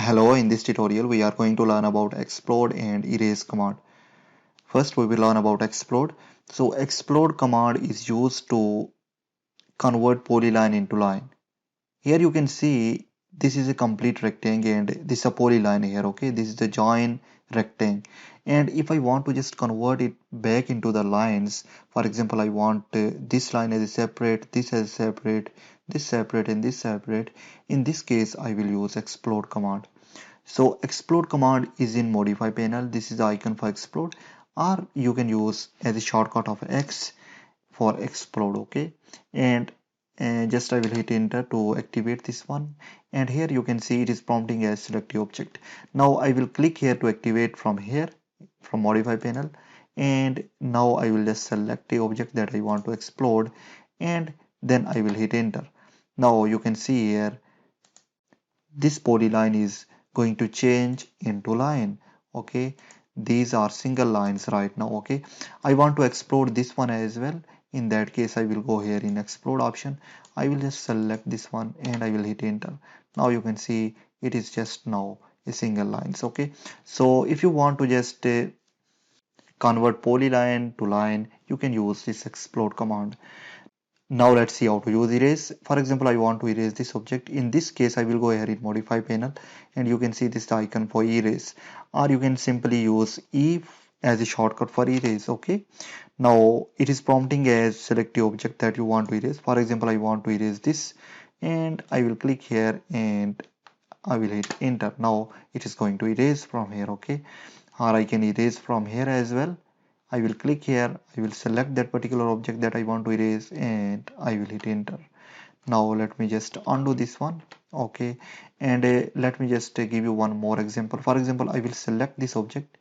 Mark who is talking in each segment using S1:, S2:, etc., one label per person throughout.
S1: Hello, in this tutorial we are going to learn about explode and erase command. First we will learn about explode. So explode command is used to convert polyline into line. Here you can see this is a complete rectangle and this is a polyline here, okay? This is the join rectangle. And if I want to just convert it back into the lines, for example, I want this line as a separate, this as separate, this separate and this separate. In this case, I will use explode command. So explode command is in modify panel. This is the icon for explode, or you can use as a shortcut of X for explode, okay? And just I will hit enter to activate this one, and here you can see it is prompting as select the object. Now I will click here to activate from here from modify panel, and now I will just select the object that I want to explode, and then I will hit enter. Now you can see here this polyline is going to change into line, okay? These are single lines right now, okay? I want to explode this one as well. In that case, I will go here in explode option. I will just select this one and I will hit enter. Now you can see it is just now a single lines, okay? So if you want to just convert polyline to line, you can use this explode command. Now let's see how to use erase. For example, I want to erase this object. In this case, I will go here in modify panel and you can see this icon for erase, or you can simply use E as a shortcut for erase, okay? Now it is prompting as select the object that you want to erase. For example, I want to erase this and I will click here and I will hit enter. Now it is going to erase from here, okay? Or I can erase from here as well. I will click here, I will select that particular object that I want to erase and I will hit enter. Now let me just undo this one, okay? And let me just give you one more example. For example, I will select this object,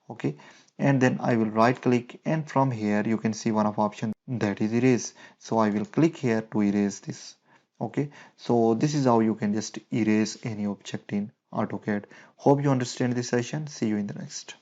S1: okay? And then I will right click, and from here you can see one of options that is erase. So I will click here to erase this, okay? So this is how you can just erase any object in AutoCAD. Hope you understand this session. See you in the next.